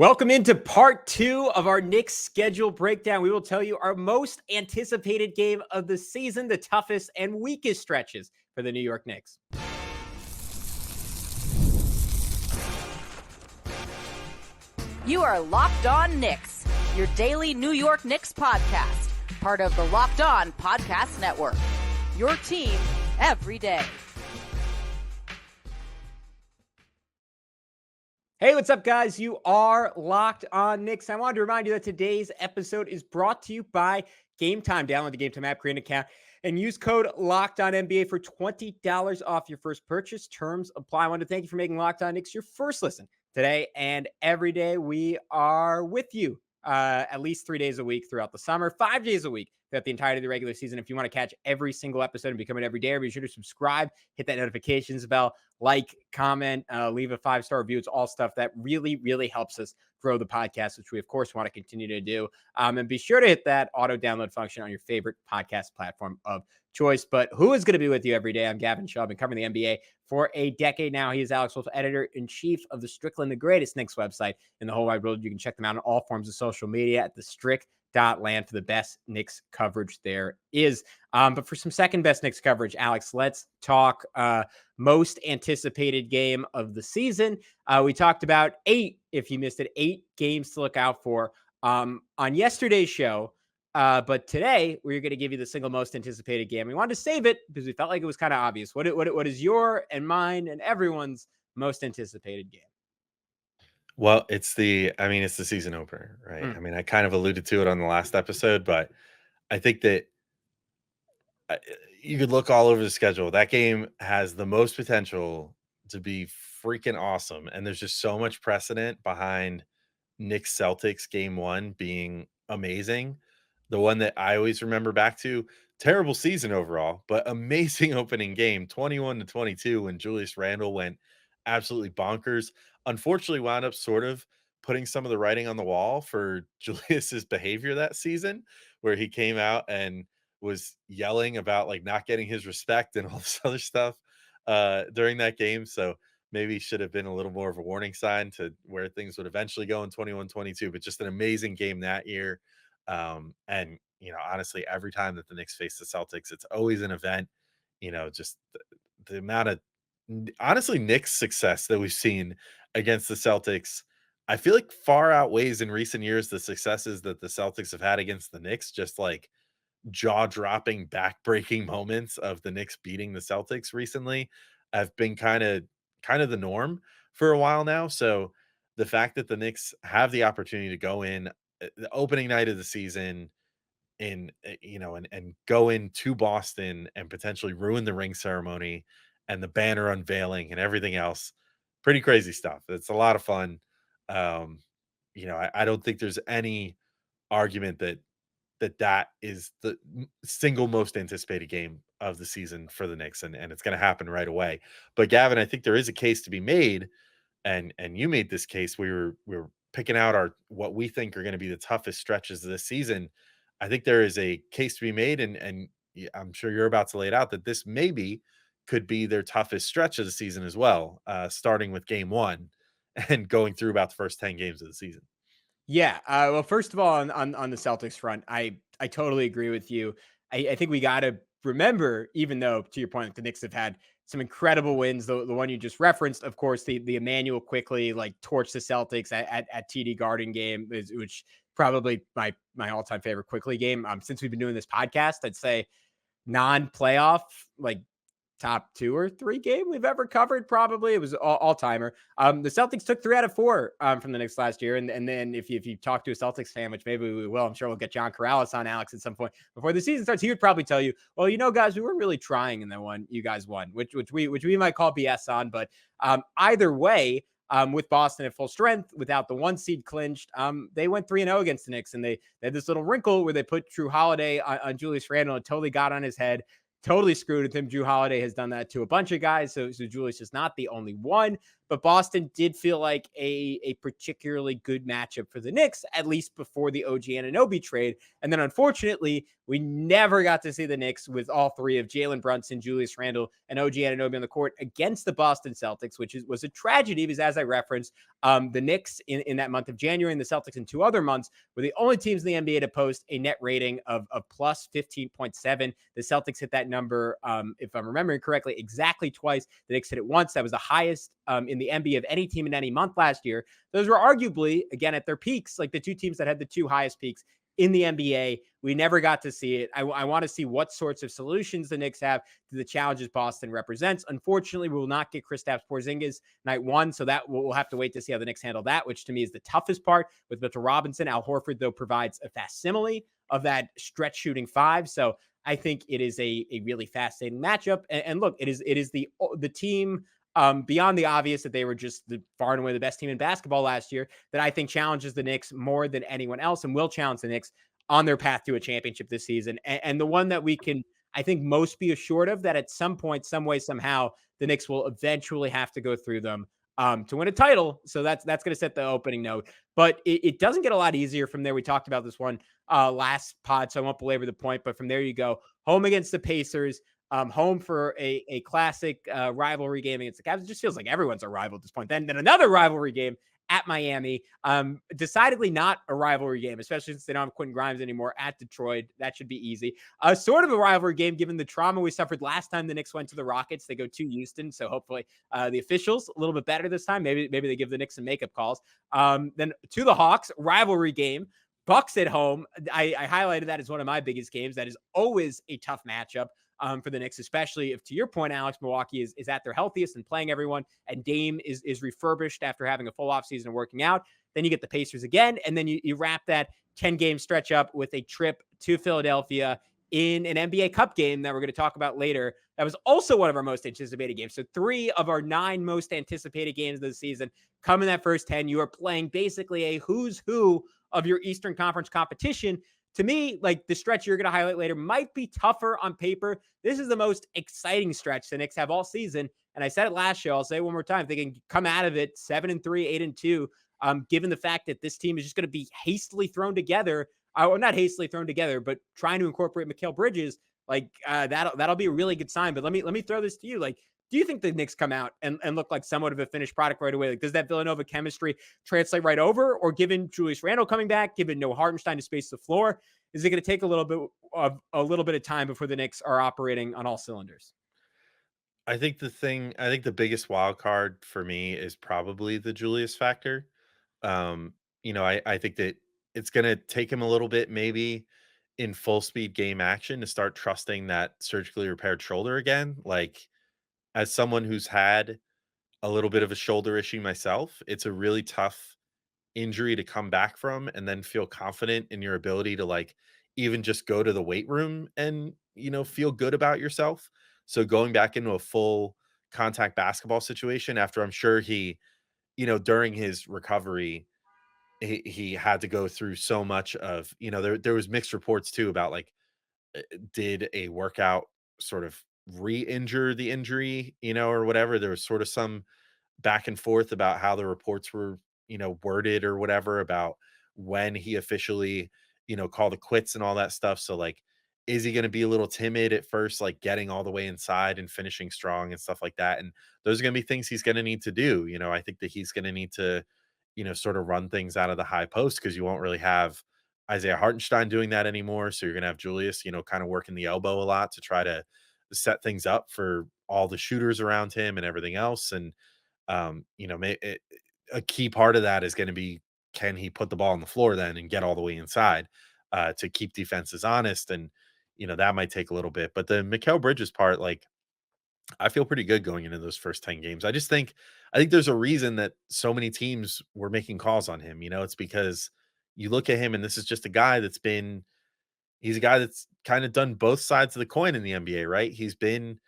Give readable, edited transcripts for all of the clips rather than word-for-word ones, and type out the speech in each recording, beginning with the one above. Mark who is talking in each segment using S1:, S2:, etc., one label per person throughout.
S1: Welcome into part 2 of our Knicks schedule breakdown. We will tell you our most anticipated game of the season, the toughest and weakest stretches for the New York Knicks.
S2: You are Locked On Knicks, your daily New York Knicks podcast, part of the Locked On Podcast Network. Your team every day.
S1: Hey, what's up, guys? You are Locked On Knicks. I wanted to remind you that today's episode is brought to you by GameTime. Download the GameTime app, create an account, and use code LOCKEDONNBA for $20 off your first purchase. Terms apply. I want to thank you for making Locked On Knicks your first listen today and every day. We are with you at least 3 days a week throughout the summer, 5 days a week throughout the entirety of the regular season. If you want to catch every single episode and become an everyday, be sure to subscribe, hit that notifications bell, like, comment, leave a 5-star review. It's all stuff that really, really helps us grow the podcast, which we, of course, want to continue to do. And be sure to hit that auto download function on your favorite podcast platform of choice. But who is going to be with you every day? I'm Gavin Schall. I've been covering the NBA for a decade now. He is Alex Wolfe, editor-in-chief of the Strickland, the greatest Knicks website in the whole wide world. You can check them out on all forms of social media at the Strick.land for the best Knicks coverage there is. But for some second best Knicks coverage, Alex, let's talk most anticipated game of the season. We talked about 8, if you missed it, 8 games to look out for on yesterday's show. But today we're going to give you the single most anticipated game. We wanted to save it because we felt like it was kind of obvious. What is your and mine and everyone's most anticipated game?
S3: Well, it's the season opener, right? I mean, I kind of alluded to it on the last episode, but I think that you could look all over the schedule. That game has the most potential to be freaking awesome. And there's just so much precedent behind Knicks Celtics game 1 being amazing. The one that I always remember back to, terrible season overall, but amazing opening game, 21-22, when Julius Randle went absolutely bonkers. Unfortunately, wound up sort of putting some of the writing on the wall for Julius's behavior that season, where he came out and was yelling about like not getting his respect and all this other stuff during that game. So maybe should have been a little more of a warning sign to where things would eventually go in 21-22, but just an amazing game that year. And, honestly, every time that the Knicks face the Celtics, it's always an event, just the amount of, honestly, Knicks success that we've seen against the Celtics, I feel like far outweighs in recent years the successes that the Celtics have had against the Knicks, just like jaw-dropping, back-breaking moments of the Knicks beating the Celtics recently have been kind of the norm for a while now. So the fact that the Knicks have the opportunity to go in the opening night of the season and go into Boston and potentially ruin the ring ceremony and the banner unveiling and everything else, pretty crazy stuff. It's a lot of fun. I don't think there's any argument that is the single most anticipated game of the season for the Knicks, and it's going to happen right away. But Gavin, I think there is a case to be made, and you made this case. We were picking out what we think are going to be the toughest stretches of this season. I think there is a case to be made, and I'm sure you're about to lay it out, that this maybe could be their toughest stretch of the season as well, starting with game 1 and going through about the first 10 games of the season.
S1: Yeah. Well, first of all, on the Celtics front, I totally agree with you. I think we got to remember, even though, to your point, the Knicks have had some incredible wins. The one you just referenced, of course, the Emmanuel quickly torched the Celtics at TD Garden game, which probably my all-time favorite quickly game. Since we've been doing this podcast, I'd say non-playoff, top 2 or 3 game we've ever covered. Probably it was all timer. The Celtics took 3 out of 4 from the Knicks last year. And then if you talk to a Celtics fan, which maybe we will, I'm sure we'll get John Corrales on, Alex, at some point before the season starts, he would probably tell you, well, guys, we weren't really trying in that one. You guys won, which we might call BS on. But either way, with Boston at full strength, without the 1 seed clinched, they went 3-0 against the Knicks. And they had this little wrinkle where they put Drew Holiday on Julius Randle and totally got on his head. Totally screwed with him. Drew Holiday has done that to a bunch of guys. So Julius is not the only one. but Boston did feel like a particularly good matchup for the Knicks, at least before the OG Anunoby trade. And then unfortunately, we never got to see the Knicks with all three of Jalen Brunson, Julius Randle, and OG Anunoby on the court against the Boston Celtics, which was a tragedy because, as I referenced, the Knicks in that month of January and the Celtics in 2 other months were the only teams in the NBA to post a net rating of plus 15.7. The Celtics hit that number, if I'm remembering correctly, exactly twice. The Knicks hit it once. That was the highest in the NBA of any team in any month last year. Those were arguably, again, at their peaks, like the two teams that had the 2 highest peaks in the NBA. We never got to see it. I want to see what sorts of solutions the Knicks have to the challenges Boston represents. Unfortunately, we will not get Kristaps Porzingis night 1, so that we'll have to wait to see how the Knicks handle that, which to me is the toughest part. With Mitchell Robinson, Al Horford, though, provides a facsimile of that stretch shooting 5. So I think it is a really fascinating matchup. And look, it is the team beyond the obvious that they were just far and away the best team in basketball last year that I think challenges the Knicks more than anyone else and will challenge the Knicks on their path to a championship this season. And the one that we can, I think, most be assured of that at some point, some way, somehow, the Knicks will eventually have to go through them to win a title. So that's going to set the opening note. But it doesn't get a lot easier from there. We talked about this one last pod, so I won't belabor the point. But from there you go. Home against the Pacers. Home for a classic rivalry game against the Cavs. It just feels like everyone's a rival at this point. Then another rivalry game at Miami. Decidedly not a rivalry game, especially since they don't have Quentin Grimes anymore at Detroit. That should be easy. Sort of a rivalry game given the trauma we suffered last time the Knicks went to the Rockets. They go to Houston, so hopefully the officials a little bit better this time. Maybe they give the Knicks some makeup calls. Then to the Hawks, rivalry game. Bucks at home. I highlighted that as one of my biggest games. That is always a tough matchup. For the Knicks, especially if, to your point, Alex, Milwaukee is at their healthiest and playing everyone, and Dame is refurbished after having a full offseason and working out. Then you get the Pacers again, and then you wrap that 10-game stretch up with a trip to Philadelphia in an NBA Cup game that we're going to talk about later. That was also one of our most anticipated games. So 3 of our 9 most anticipated games of the season come in that first 10. You are playing basically a who's who of your Eastern Conference competition. To me, like the stretch you're going to highlight later might be tougher on paper. This is the most exciting stretch the Knicks have all season. And I said it last show. I'll say it one more time. If they can come out of it 7-3, 8-2, given the fact that this team is just going to be hastily thrown together, or not hastily thrown together, but trying to incorporate Mikal Bridges, like that'll be a really good sign. But let me throw this to you. Like, do you think the Knicks come out and look like somewhat of a finished product right away? Like, does that Villanova chemistry translate right over? Or given Julius Randle coming back, given no Hartenstein to space the floor, is it going to take a little bit of time before the Knicks are operating on all cylinders?
S3: I think the biggest wild card for me is probably the Julius factor. I think that it's going to take him a little bit, maybe in full speed game action, to start trusting that surgically repaired shoulder again. Like, as someone who's had a little bit of a shoulder issue myself, it's a really tough injury to come back from and then feel confident in your ability to, like, even just go to the weight room and, feel good about yourself. So going back into a full contact basketball situation after, I'm sure he, during his recovery, he had to go through so much of, there was mixed reports too about, like, did a workout sort of re-injure the injury, or whatever. There was sort of some back and forth about how the reports were, worded or whatever, about when he officially, called it quits and all that stuff. So, like, is he going to be a little timid at first, like getting all the way inside and finishing strong and stuff like that? And those are going to be things he's going to need to do. I think that he's going to need to, sort of run things out of the high post, because you won't really have Isaiah Hartenstein doing that anymore. So you're going to have Julius, kind of working the elbow a lot to try to set things up for all the shooters around him and everything else. And, a key part of that is going to be, can he put the ball on the floor then and get all the way inside to keep defenses honest? And, that might take a little bit. But the Mikal Bridges part, like, I feel pretty good going into those first 10 games. I think there's a reason that so many teams were making calls on him. It's because you look at him and this is just a guy he's a guy that's kind of done both sides of the coin in the NBA, right? He's been,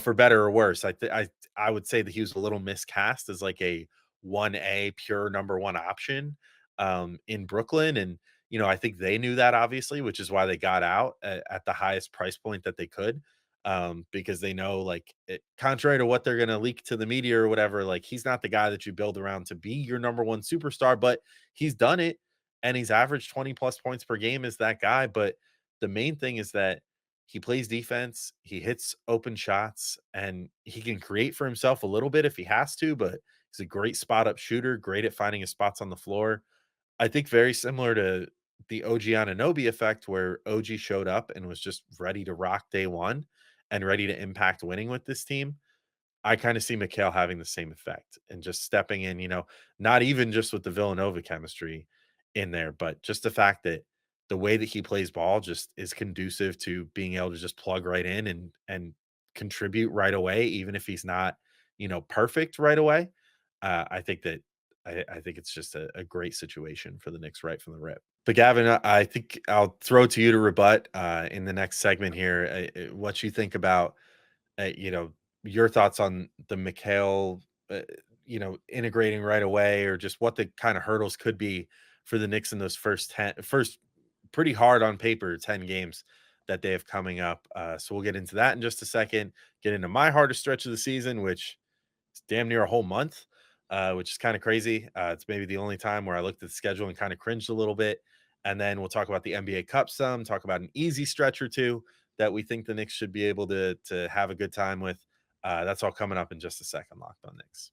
S3: for better or worse. I would say that he was a little miscast as like a 1A pure number 1 option in Brooklyn. And, I think they knew that, obviously, which is why they got out at the highest price point that they could. because they know, like, contrary to what they're going to leak to the media or whatever, like, he's not the guy that you build around to be your number one superstar, but he's done it and he's averaged 20 plus points per game as that guy. But the main thing is that he plays defense, he hits open shots, and he can create for himself a little bit if he has to, but he's a great spot up shooter, great at finding his spots on the floor. I think very similar to the OG Anunoby effect, where OG showed up and was just ready to rock day one and ready to impact winning with this team. I kind of see Mikal having the same effect and just stepping in, not even just with the Villanova chemistry in there, but just the fact that the way that he plays ball just is conducive to being able to just plug right in and contribute right away, even if he's not, perfect right away. I think that I think it's just a great situation for the Knicks right from the rip. But Gavin, I think I'll throw to you to rebut in the next segment here what you think about uh, you know, your thoughts on the Mikal, integrating right away, or just what the kind of hurdles could be for the Knicks in those first pretty hard on paper 10 games that they have coming up. So we'll get into that in just a second. Get into my hardest stretch of the season, which is damn near a whole month, which is kind of crazy. It's maybe the only time where I looked at the schedule and kind of cringed a little bit. And then we'll talk about the NBA Cup some, talk about an easy stretch or two that we think the Knicks should be able to have a good time with. That's all coming up in just a second. Locked on Knicks.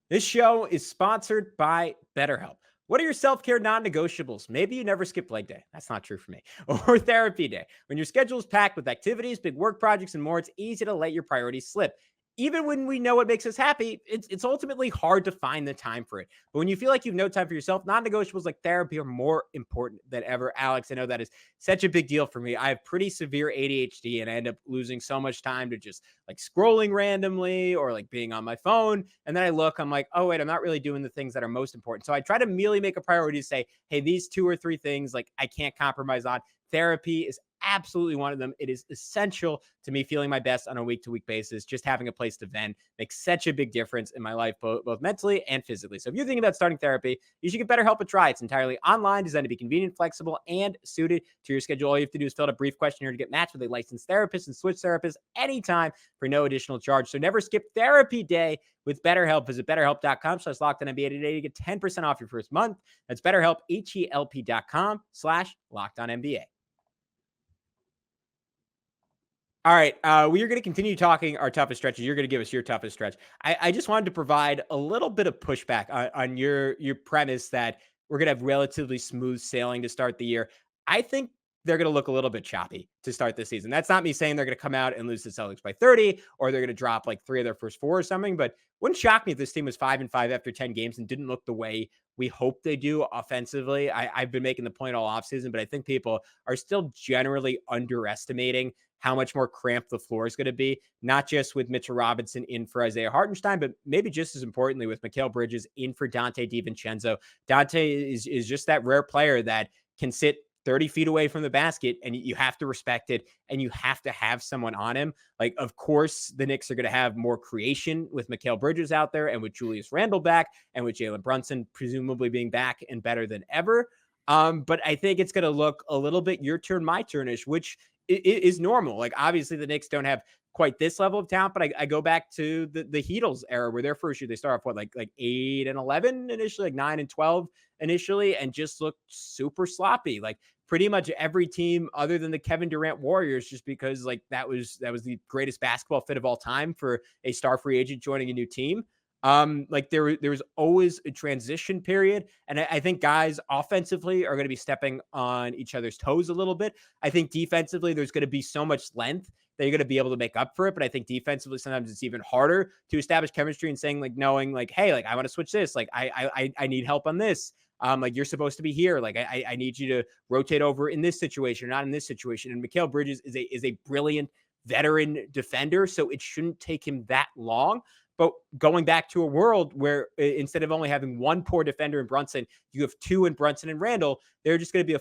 S1: This show is sponsored by BetterHelp. What are your self-care non-negotiables? Maybe you never skip leg day. That's not true for me. Or therapy day. When your schedule is packed with activities, big work projects, and more, it's easy to let your priorities slip. Even when we know what makes us happy, it's ultimately hard to find the time for it. But when you feel like you've no time for yourself, non-negotiables like therapy are more important than ever. Alex, I know that is such a big deal for me. I have pretty severe ADHD and I end up losing so much time to just like scrolling randomly or like being on my phone. And then I look, I'm like, oh, wait, I'm not really doing the things that are most important. So I try to merely make a priority to say, hey, these 2 or 3 things like I can't compromise on. Therapy is absolutely one of them. It is essential to me feeling my best on a week-to-week basis. Just having a place to vent makes such a big difference in my life, both mentally and physically. So if you're thinking about starting therapy, you should get BetterHelp a try. It's entirely online, designed to be convenient, flexible, and suited to your schedule. All you have to do is fill out a brief questionnaire to get matched with a licensed therapist and switch therapists anytime for no additional charge. So never skip therapy day with BetterHelp. Visit BetterHelp.com/LockedOnNBA today to get 10% off your first month. That's BetterHelp, HELP.com/LockedOnNBA. All right. We are going to continue talking our toughest stretches. You're going to give us your toughest stretch. I just wanted to provide a little bit of pushback on your premise that we're going to have relatively smooth sailing to start the year. I think they're going to look a little bit choppy to start the season. That's not me saying they're going to come out and lose the Celtics by 30 or they're going to drop like 3 of their first 4 or something, but wouldn't shock me if this team was 5-5 after 10 games and didn't look the way we hope they do offensively. I've been making the point all offseason, but I think people are still generally underestimating how much more cramped the floor is going to be, not just with Mitchell Robinson in for Isaiah Hartenstein, but maybe just as importantly with Mikal Bridges in for Dante DiVincenzo. Dante is just that rare player that can sit 30 feet away from the basket and you have to respect it and you have to have someone on him. Like, of course, the Knicks are going to have more creation with Mikal Bridges out there and with Julius Randle back and with Jalen Brunson presumably being back and better than ever. But I think it's going to look a little bit your turn, my turnish, which is normal. Like, obviously the Knicks don't have quite this level of talent, but I go back to the Heatles era where their first year they start off like 8-11 initially, like 9-12 initially, and just looked super sloppy. Like pretty much every team other than the Kevin Durant Warriors, just because like that was the greatest basketball fit of all time for a star free agent joining a new team. Like there was always a transition period. And I think guys offensively are going to be stepping on each other's toes a little bit. I think defensively, there's going to be so much length that you're going to be able to make up for it. But I think defensively, sometimes it's even harder to establish chemistry and saying like, knowing like, hey, like I want to switch this. Like I need help on this. Like you're supposed to be here. Like I need you to rotate over in this situation, not in this situation. And Mikal Bridges is a brilliant veteran defender. So it shouldn't take him that long. But going back to a world where instead of only having one poor defender in Brunson, you have 2 in Brunson and Randle, there are just going to be a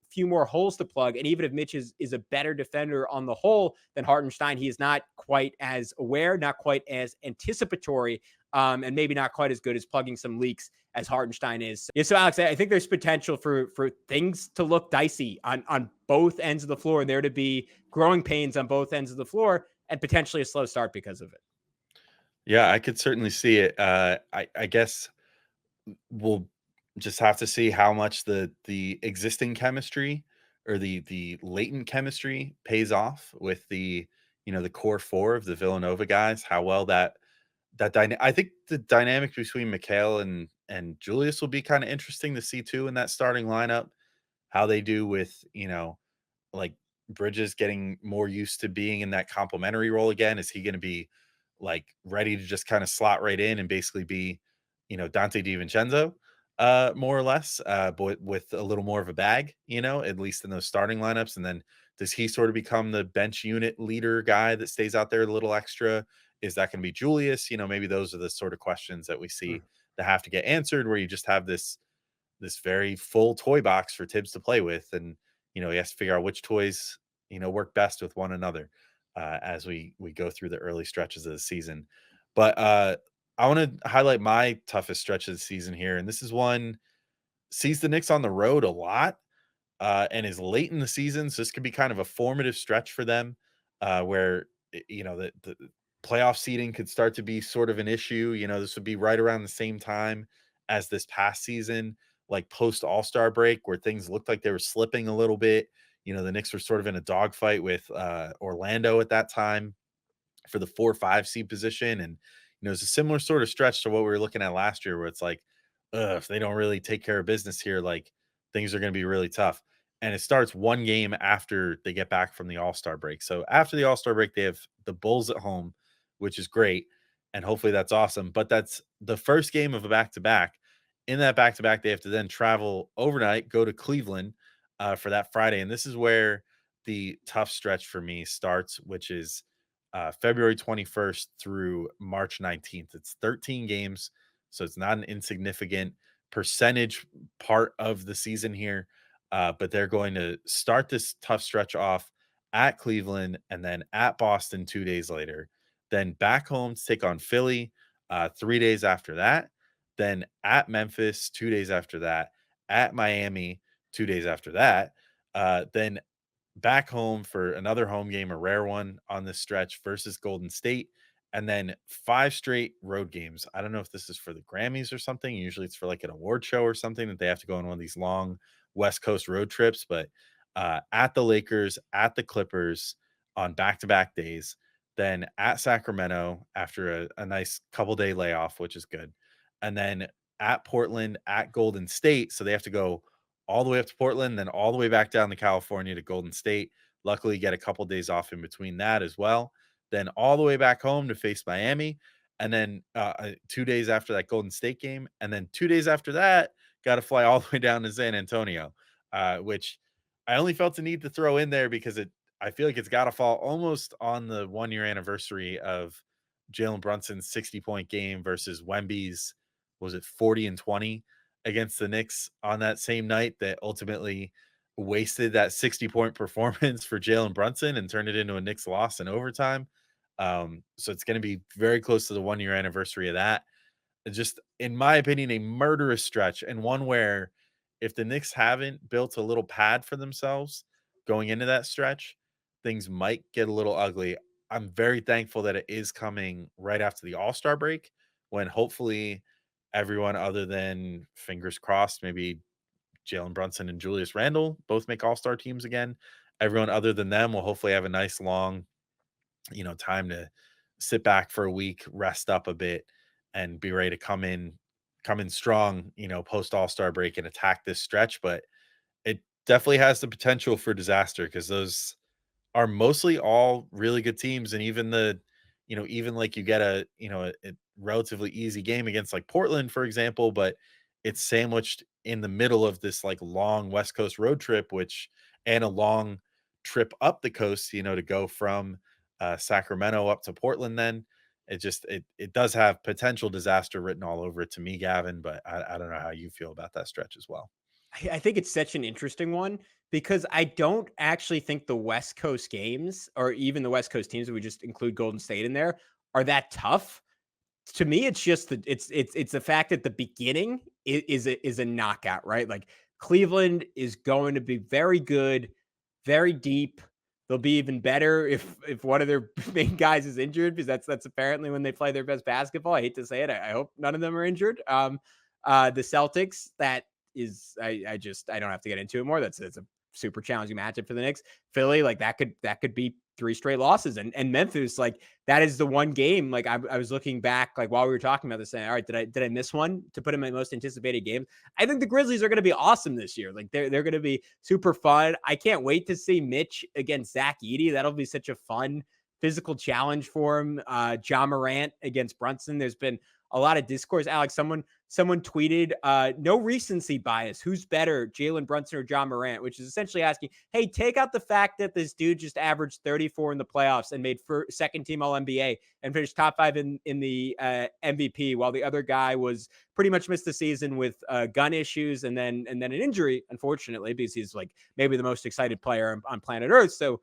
S1: few more holes to plug. And even if Mitch is a better defender on the whole than Hartenstein, he is not quite as aware, not quite as anticipatory and maybe not quite as good as plugging some leaks as Hartenstein is. Yeah, so Alex, I think there's potential for things to look dicey on both ends of the floor, and there to be growing pains on both ends of the floor, and potentially a slow start because of it.
S3: Yeah, I could certainly see it. I guess we'll just have to see how much the existing chemistry or the latent chemistry pays off with the core four of the Villanova guys. How well I think the dynamic between Mikal and Julius will be kind of interesting to see too in that starting lineup. How they do with like Bridges getting more used to being in that complementary role again. Is he going to be like ready to just kind of slot right in and basically be, Dante DiVincenzo, more or less, but with a little more of a bag, at least in those starting lineups. And then does he sort of become the bench unit leader guy that stays out there a little extra? Is that going to be Julius? Maybe those are the sort of questions that we see that have to get answered, where you just have this very full toy box for Tibbs to play with. And, he has to figure out which toys, work best with one another as we go through the early stretches of the season. But I want to highlight my toughest stretch of the season here. And this is one sees the Knicks on the road a lot and is late in the season. So this could be kind of a formative stretch for them where, the playoff seeding could start to be sort of an issue. This would be right around the same time as this past season, like post All-Star break, where things looked like they were slipping a little bit. The Knicks were sort of in a dogfight with Orlando at that time for the 4 or 5 seed position. And, it's a similar sort of stretch to what we were looking at last year, where it's like, if they don't really take care of business here, like things are going to be really tough. And it starts one game after they get back from the All-Star break. So after the All-Star break, they have the Bulls at home, which is great. And hopefully that's awesome. But that's the first game of a back-to-back. In that back-to-back, they have to then travel overnight, go to Cleveland for that Friday. And this is where the tough stretch for me starts, which is February 21st through March 19th. It's 13 games, so it's not an insignificant percentage part of the season here. But they're going to start this tough stretch off at Cleveland and then at Boston 2 days later, then back home to take on Philly 3 days after that, then at Memphis 2 days after that, at Miami 2 days after that, then back home for another home game, a rare one on this stretch versus Golden State, and then 5 straight road games. I don't know if this is for the Grammys or something. Usually it's for like an award show or something that they have to go on one of these long West Coast road trips, but at the Lakers, at the Clippers on back-to-back days, then at Sacramento after a nice couple day layoff, which is good. And then at Portland, at Golden State. So they have to go all the way up to Portland, then all the way back down to California to Golden State. Luckily, get a couple days off in between that as well. Then all the way back home to face Miami. And then 2 days after that Golden State game. And then 2 days after that, got to fly all the way down to San Antonio, which I only felt the need to throw in there because I feel like it's got to fall almost on the 1 year anniversary of Jalen Brunson's 60-point game versus Wemby's, was it 40 and 20 against the Knicks on that same night that ultimately wasted that 60-point performance for Jalen Brunson and turned it into a Knicks loss in overtime. So it's going to be very close to the 1 year anniversary of that. Just, in my opinion, a murderous stretch, and one where if the Knicks haven't built a little pad for themselves going into that stretch, things might get a little ugly. I'm very thankful that it is coming right after the All-Star break, when hopefully everyone other than, fingers crossed, maybe Jalen Brunson and Julius Randle both make All-Star teams again. Everyone other than them will hopefully have a nice long, time to sit back for a week, rest up a bit, and be ready to come in strong, post All-Star break and attack this stretch. But it definitely has the potential for disaster because those are mostly all really good teams. And even like you get a relatively easy game against like Portland, for example, but it's sandwiched in the middle of this like long West Coast road trip, and a long trip up the coast, to go from Sacramento up to Portland. Then it does have potential disaster written all over it to me, Gavin, but I don't know how you feel about that stretch as well.
S1: I think it's such an interesting one because I don't actually think the West Coast games, or even the West Coast teams, that we just include Golden State in there, are that tough. To me, it's just it's the fact that the beginning is a knockout, right? Like Cleveland is going to be very good, very deep. They'll be even better if one of their main guys is injured, because that's apparently when they play their best basketball. I hate to say it. I hope none of them are injured. The Celtics, that is, I don't have to get into it more. That's a super challenging matchup for the Knicks. Philly, like that could be 3 straight losses, and Memphis, like that is the one game. Like I was looking back, like while we were talking about this, saying, all right, did I miss one to put in my most anticipated game? I think the Grizzlies are going to be awesome this year. Like they're going to be super fun. I can't wait to see Mitch against Zach Edey. That'll be such a fun physical challenge for him. John Morant against Brunson. There's been a lot of discourse. Alex, someone tweeted, no recency bias. Who's better, Jalen Brunson or John Morant? Which is essentially asking, hey, take out the fact that this dude just averaged 34 in the playoffs and made second team All NBA and finished top 5 in the MVP, while the other guy was pretty much missed the season with gun issues and then an injury, unfortunately, because he's like maybe the most excited player on planet Earth. So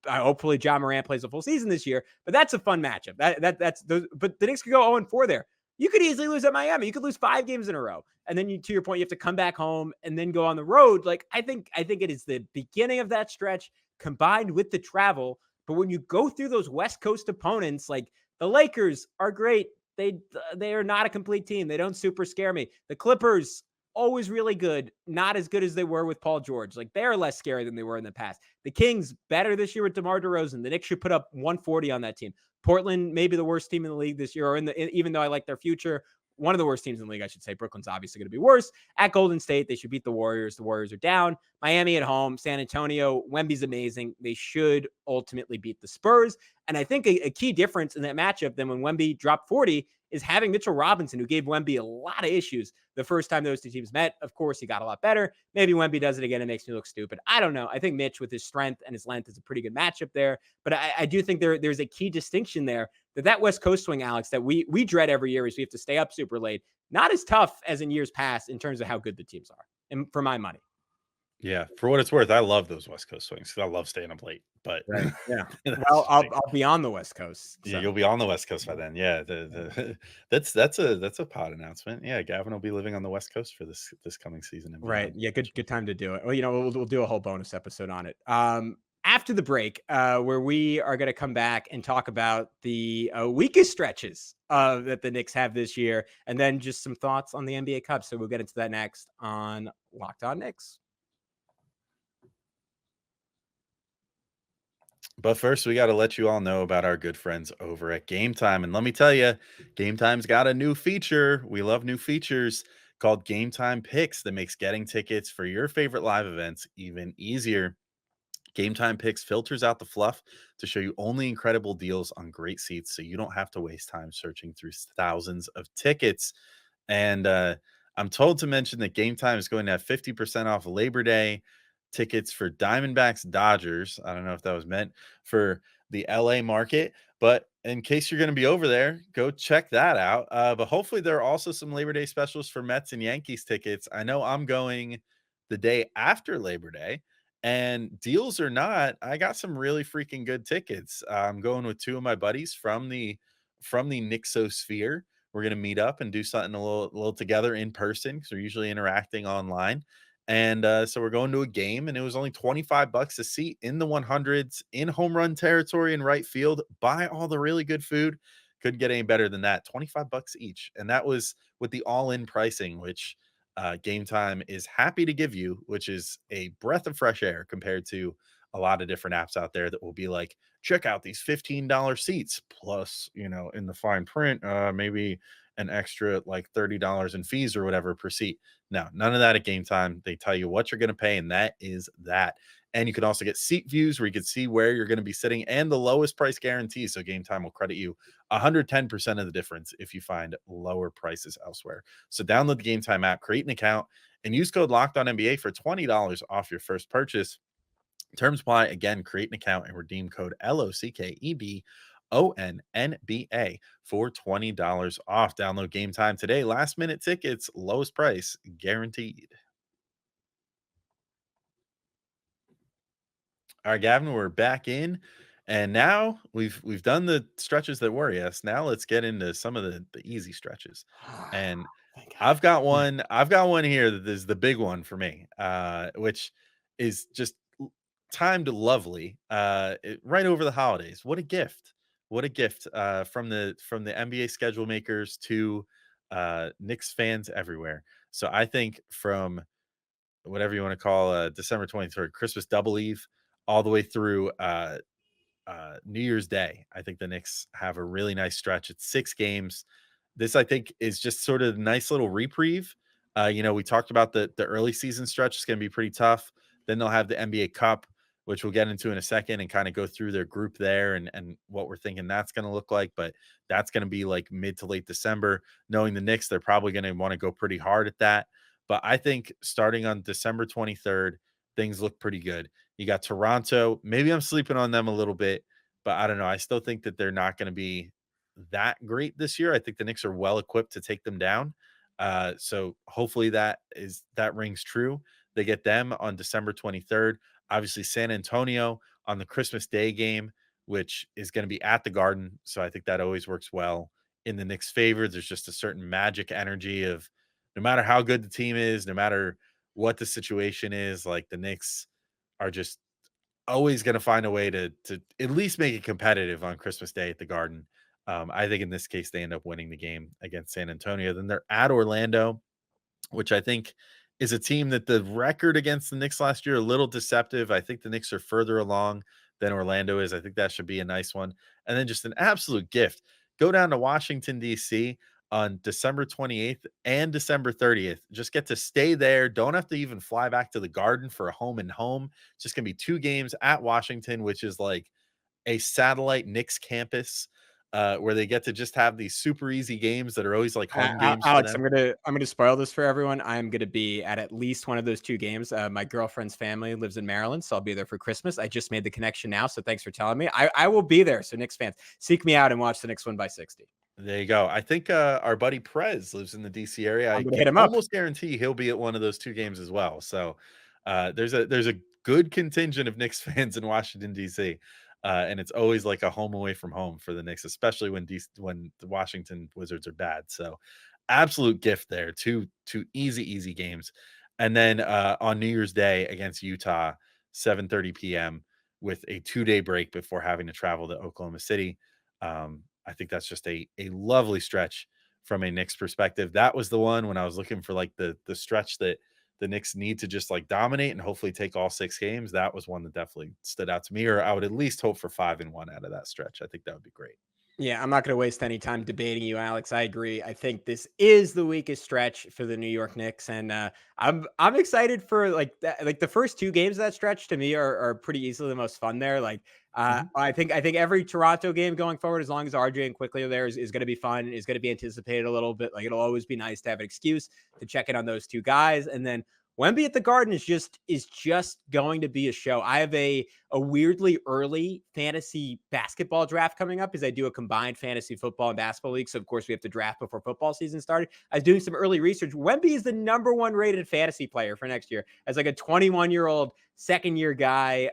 S1: hopefully John Morant plays a full season this year. But that's a fun matchup. That's those. But the Knicks could go 0-4 there. You could easily lose at Miami. You could lose 5 games in a row. And then to your point, you have to come back home and then go on the road. Like I think it is the beginning of that stretch combined with the travel. But when you go through those West Coast opponents, like the Lakers are great. They are not a complete team. They don't super scare me. The Clippers, always really good, not as good as they were with Paul George. Like they're less scary than they were in the past. The Kings, better this year with DeMar DeRozan. The Knicks should put up 140 on that team. Portland, maybe the worst team in the league this year, or even though I like their future, one of the worst teams in the league, I should say. Brooklyn's obviously going to be worse. At Golden State, they should beat the Warriors. The Warriors are down. Miami at home. San Antonio, Wemby's amazing. They should ultimately beat the Spurs. And I think a key difference in that matchup than when Wemby dropped 40 is having Mitchell Robinson, who gave Wemby a lot of issues the first time those two teams met. Of course, he got a lot better. Maybe Wemby does it again. It makes me look stupid. I don't know. I think Mitch, with his strength and his length, is a pretty good matchup there. But I do think there's a key distinction there, that West Coast swing, Alex, that we dread every year, is we have to stay up super late. Not as tough as in years past in terms of how good the teams are, and for my money.
S3: Yeah, for what it's worth, I love those West Coast swings because I love staying up late. But
S1: Right. Yeah. Well, I'll be on the West Coast. So.
S3: Yeah, you'll be on the West Coast by then. Yeah, that's a pod announcement. Yeah, Gavin will be living on the West Coast for this coming season. And
S1: right. Yeah. Good time to do it. Well, we'll do a whole bonus episode on it. After the break, where we are going to come back and talk about the weakest stretches that the Knicks have this year, and then just some thoughts on the NBA Cup. So we'll get into that next on Locked On Knicks.
S3: But first, we got to let you all know about our good friends over at GameTime. And let me tell you, GameTime's got a new feature. We love new features called GameTime Picks that makes getting tickets for your favorite live events even easier. GameTime Picks filters out the fluff to show you only incredible deals on great seats, so you don't have to waste time searching through thousands of tickets. And I'm told to mention that GameTime is going to have 50% off Labor Day tickets for Diamondbacks Dodgers. I don't know if that was meant for the LA market, but in case you're going to be over there, go check that out. But hopefully there are also some Labor Day specials for Mets and Yankees tickets. I know I'm going the day after Labor Day, and deals or not, I got some really freaking good tickets. I'm going with 2 of my buddies from the Knicksosphere. We're going to meet up and do something a little together in person, because we're usually interacting online. And so we're going to a game, and it was only $25 a seat in the 100s in home run territory in right field. Buy all the really good food. Couldn't get any better than that. $25 each. And that was with the all-in pricing, which Game Time is happy to give you, which is a breath of fresh air compared to a lot of different apps out there that will be like, check out these $15 seats plus, in the fine print, maybe an extra like $30 in fees or whatever per seat. No, none of that at Game Time. They tell you what you're going to pay, and that is that. And you can also get seat views where you can see where you're going to be sitting, and the lowest price guarantee. So Game Time will credit you 110% of the difference if you find lower prices elsewhere. So download the Game Time app, create an account, and use code LOCKEDONNBA for $20 off your first purchase. Terms apply. Again, create an account and redeem code LOCKEDONNBA for $20 off. Download Game Time today. Last minute tickets, lowest price guaranteed. All right, Gavin, we're back in. And now we've done the stretches that worry us. Now let's get into some of the easy stretches. And
S1: Thank God.
S3: I've got one here that is the big one for me, which is just timed lovely, right over the holidays. What a gift! What a gift from the NBA schedule makers to Knicks fans everywhere. So I think from whatever you want to call December 23rd, Christmas double eve, all the way through New Year's Day. I think the Knicks have a really nice stretch. It's 6 games. This, I think, is just sort of a nice little reprieve. We talked about the early season stretch is going to be pretty tough. Then they'll have the NBA Cup, which we'll get into in a second, and kind of go through their group there and what we're thinking that's going to look like. But that's going to be like mid to late December. Knowing the Knicks, they're probably going to want to go pretty hard at that. But I think starting on December 23rd, things look pretty good. You got Toronto. Maybe I'm sleeping on them a little bit, but I don't know. I still think that they're not going to be that great this year. I think the Knicks are well equipped to take them down. So hopefully that rings true. They get them on December 23rd. Obviously, San Antonio on the Christmas Day game, which is going to be at the Garden. So I think that always works well in the Knicks' favor. There's just a certain magic energy of no matter how good the team is, no matter what the situation is, like the Knicks are just always going to find a way to at least make it competitive on Christmas Day at the Garden. I think in this case they end up winning the game against San Antonio. Then they're at Orlando, which I think is a team that the record against the Knicks last year a little deceptive. I think the Knicks are further along than Orlando is. I think that should be a nice one. And then just an absolute gift. Go down to Washington D.C. on December 28th and December 30th. Just get to stay there. Don't have to even fly back to the Garden for a home and home. It's just going to be 2 games at Washington, which is like a satellite Knicks campus, where they get to just have these super easy games that are always like home games for
S1: Alex,
S3: them.
S1: I'm gonna spoil this for everyone. I'm gonna be at least one of those 2 games. My girlfriend's family lives in Maryland, so I'll be there for Christmas. I just made the connection now, so thanks for telling me. I will be there. So Knicks fans, seek me out and watch the Knicks win by 60.
S3: There you go. I think our buddy Prez lives in the DC area.
S1: I'm
S3: I
S1: gonna
S3: can
S1: hit him up.
S3: almost guarantee he'll be at one of those 2 games as well. So there's a good contingent of Knicks fans in Washington DC, and it's always like a home away from home for the Knicks, especially when the Washington Wizards are bad. So absolute gift there. Two easy games, and then on New Year's Day against Utah, 7:30 p.m. with a 2-day break before having to travel to Oklahoma City. I think that's just a lovely stretch from a Knicks perspective. That was the one when I was looking for like the stretch that the Knicks need to just like dominate and hopefully take all 6 games. That was one that definitely stood out to me, or I would at least hope for 5-1 out of that stretch. I think that would be great.
S1: Yeah, I'm not going to waste any time debating you, Alex. I agree. I think this is the weakest stretch for the New York Knicks, and I'm excited for like that. Like the first 2 games of that stretch to me are pretty easily the most fun there. Like
S3: Mhm.
S1: I think every Toronto game going forward, as long as RJ and Quickly are there, is going to be fun. Is going to be anticipated a little bit. Like it'll always be nice to have an excuse to check in on those 2 guys, and then Wemby at the Garden is just going to be a show. I have a weirdly early fantasy basketball draft coming up because I do a combined fantasy football and basketball league. So of course we have to draft before football season started. I was doing some early research. Wemby is the number 1 rated fantasy player for next year as like a 21-year-old second year guy.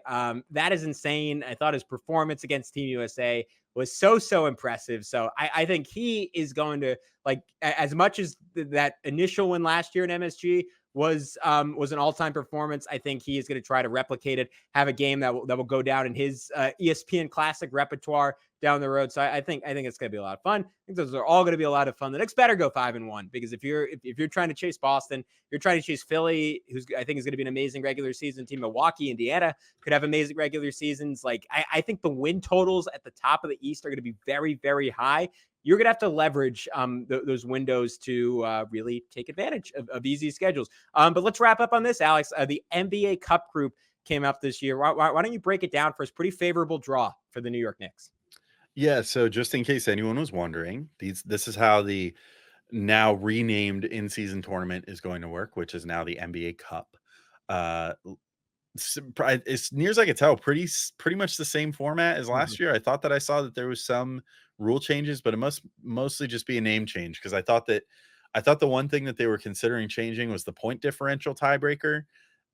S1: That is insane. I thought his performance against Team USA was so impressive. So I think he is going to like as much as that initial win last year in MSG was an all-time performance. I think he is going to try to replicate it, have a game that will go down in his ESPN Classic repertoire down the road. So I think it's going to be a lot of fun. I think those are all going to be a lot of fun. The Knicks better go 5-1 because if you're trying to chase Boston, you're trying to chase Philly, who's I think is going to be an amazing regular season team. Milwaukee, Indiana could have amazing regular seasons. Like I think the win totals at the top of the East are going to be very high. You're going to have to leverage those windows to really take advantage of easy schedules. But let's wrap up on this, Alex. The NBA Cup group came up this year. Why don't you break it down for us? Pretty favorable draw for the New York Knicks.
S3: Yeah, so just in case anyone was wondering, this is how the now renamed in-season tournament is going to work, which is now the NBA Cup. Uh, as near as I could tell, pretty much the same format as
S1: Mhm.
S3: last year. I thought that I saw that there was some rule changes, but it must mostly just be a name change because I thought the one thing that they were considering changing was the point differential tiebreaker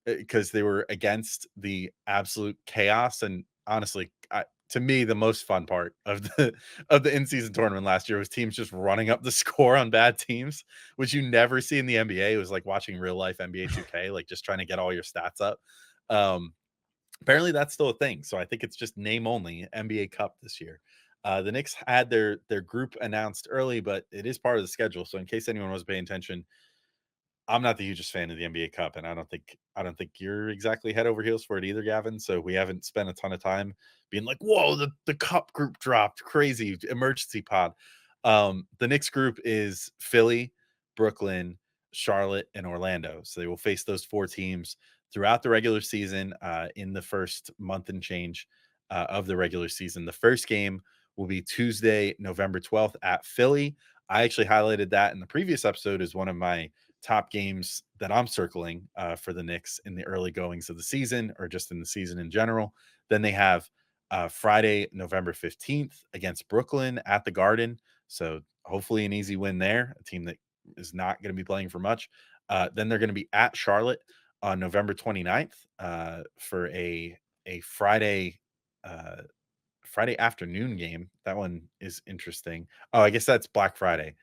S3: because they were against the absolute chaos. And honestly, to me, the most fun part of the in-season tournament last year was teams just running up the score on bad teams, which you never see in the NBA. It was like watching real life NBA 2K, like just trying to get all your stats up. Apparently that's still a thing. So I think it's just name only NBA Cup this year. The Knicks had their group announced early, but it is part of the schedule. So in case anyone was paying attention, I'm not the hugest fan of the NBA Cup, and I don't think you're exactly head over heels for it either, Gavin. So we haven't spent a ton of time being like, "Whoa, the Cup group dropped, crazy emergency pod." The Knicks group is Philly, Brooklyn, Charlotte, and Orlando. So they will face those four teams throughout the regular season. In the first month and change of the regular season, the first game will be Tuesday, November 12th at Philly. I actually highlighted that in the previous episode as one of my top games that I'm circling for the Knicks in the early goings of the season, or just in the season in general. Then they have Friday, November 15th against Brooklyn at the Garden. So hopefully an easy win there, a team that is not going to be playing for much. Then they're going to be at Charlotte on November 29th for a Friday Friday afternoon game. That one is interesting. Oh, I guess that's Black Friday.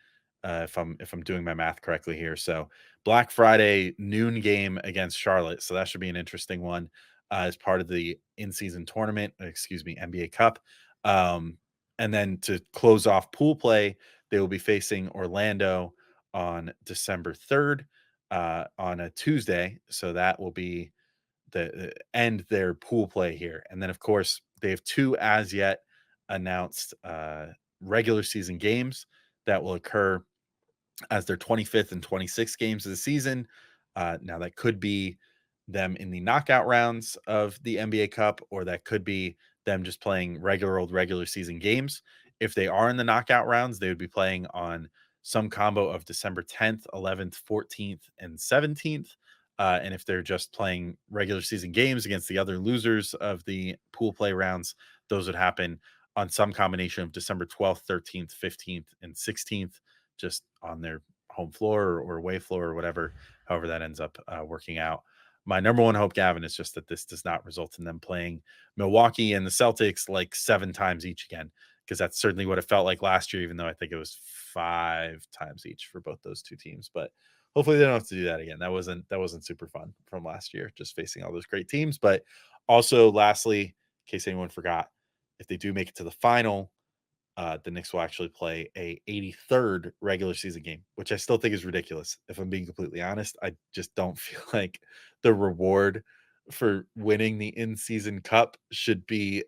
S3: If I'm doing my math correctly here. So Black Friday noon game against Charlotte. So that should be an interesting one as part of the in-season tournament, NBA Cup. And then to close off pool play, they will be facing Orlando on December 3rd on a Tuesday. So that will be the end their pool play here. And then of course they have two as yet announced regular season games that will occur as their 25th and 26th games of the season. Now that could be them in the knockout rounds of the NBA Cup, or that could be them just playing regular season games. If they are in the knockout rounds, they would be playing on some combo of December 10th, 11th, 14th, and 17th. And if they're just playing regular season games against the other losers of the pool play rounds, those would happen on some combination of December 12th, 13th, 15th, and 16th, just on their home floor or away floor or whatever, however that ends up working out. My number one hope, Gavin, is just that this does not result in them playing Milwaukee and the Celtics like 7 times each again, because that's certainly what it felt like last year, even though I think it was 5 times each for both those two teams. But hopefully they don't have to do that again. That wasn't super fun from last year, just facing all those great teams. But also, lastly, in case anyone forgot, if they do make it to the final, the Knicks will actually play a 83rd regular season game, which I still think is ridiculous. If I'm being completely honest, I just don't feel like the reward for winning the in-season cup should be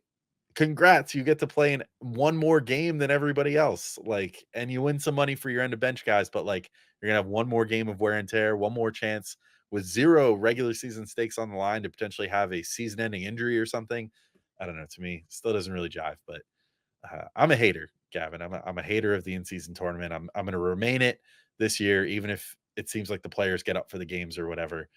S3: congrats, you get to play in one more game than everybody else. Like, and you win some money for your end of bench guys, but like you're gonna have one more game of wear and tear, one more chance with 0 regular season stakes on the line to potentially have a season-ending injury or something. I don't know. To me, still doesn't really jive, but I'm a hater, Gavin. I'm a hater of the in-season tournament. I'm going to remain it this year, even if it seems like the players get up for the games or whatever.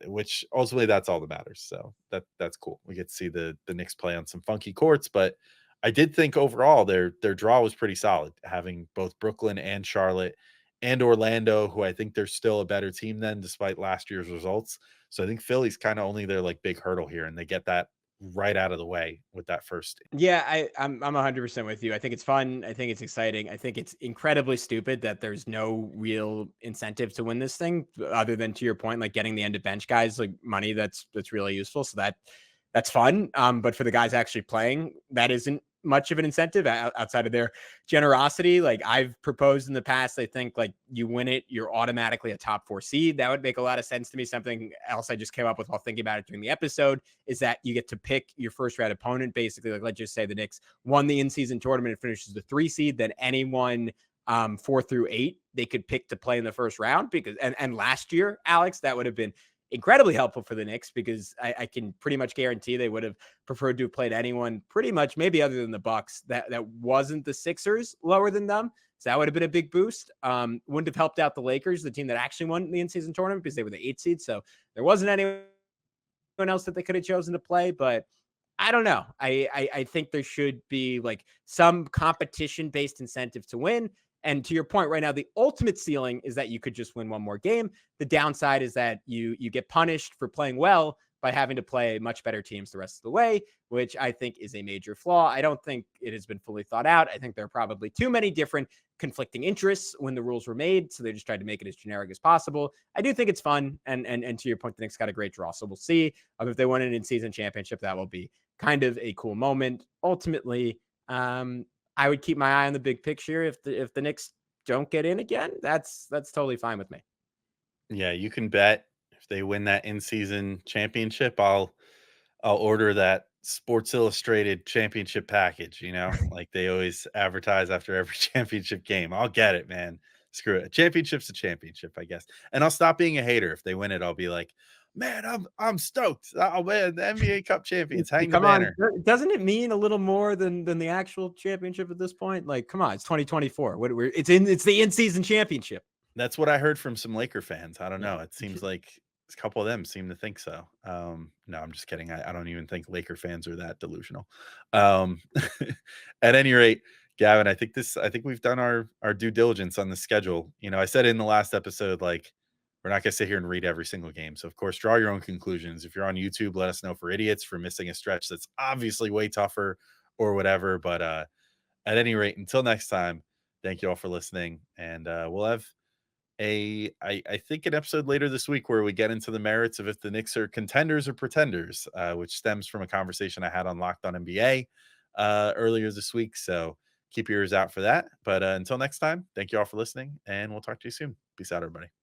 S3: Which ultimately that's all that matters. So that's cool. We get to see the Knicks play on some funky courts, but I did think overall their draw was pretty solid, having both Brooklyn and Charlotte and Orlando, who I think they're still a better team than despite last year's results. So I think Philly's kind of only their like big hurdle here, and they get that right out of the way with that first.
S1: Yeah, I'm 100% with you. I think it's fun. I think it's exciting. I think it's incredibly stupid that there's no real incentive to win this thing, other than, to your point, like getting the end of bench guys like money that's really useful. So that's fun. But for the guys actually playing, that isn't much of an incentive outside of their generosity. Like I've proposed in the past, I think like you win it, you're automatically a top 4 seed. That would make a lot of sense to me. Something else I just came up with while thinking about it during the episode is that you get to pick your first round opponent. Basically, like let's just say the Knicks won the in-season tournament and finishes the 3 seed, then anyone 4 through 8 they could pick to play in the first round, because and last year, Alex, that would have been incredibly helpful for the Knicks, because I can pretty much guarantee they would have preferred to have played anyone pretty much, maybe other than the Bucks, that wasn't the Sixers lower than them. So that would have been a big boost. Wouldn't have helped out the Lakers, the team that actually won the in-season tournament, because they were the 8 seed. So there wasn't anyone else that they could have chosen to play. But I don't know. I think there should be like some competition-based incentive to win. And to your point right now, the ultimate ceiling is that you could just win one more game. The downside is that you get punished for playing well by having to play much better teams the rest of the way, which I think is a major flaw. I don't think it has been fully thought out. I think there are probably too many different conflicting interests when the rules were made, so they just tried to make it as generic as possible. I do think it's fun, and to your point, the Knicks got a great draw, so we'll see if they win an in-season championship. That will be kind of a cool moment. Ultimately, I would keep my eye on the big picture. If the Knicks don't get in again, that's totally fine with me.
S3: Yeah, you can bet if they win that in-season championship, I'll order that Sports Illustrated championship package, like they always advertise after every championship game. I'll get it, man. Screw it. A championship's a championship, I guess. And I'll stop being a hater. If they win it, I'll be like, man, I'm stoked. I'll win the NBA Cup champions. Hang the banner.
S1: Doesn't it mean a little more than the actual championship at this point? Like, come on, it's 2024. It's the in-season championship.
S3: That's what I heard from some Laker fans. I don't know. It seems like a couple of them seem to think so. No, I'm just kidding. I don't even think Laker fans are that delusional. At any rate, Gavin, I think we've done our due diligence on the schedule. I said in the last episode, like, we're not going to sit here and read every single game. So, of course, draw your own conclusions. If you're on YouTube, let us know for idiots for missing a stretch that's obviously way tougher or whatever. But at any rate, until next time, thank you all for listening. And we'll have I think an episode later this week where we get into the merits of if the Knicks are contenders or pretenders, which stems from a conversation I had on Locked On NBA earlier this week. So keep your ears out for that. But until next time, thank you all for listening, and we'll talk to you soon. Peace out, everybody.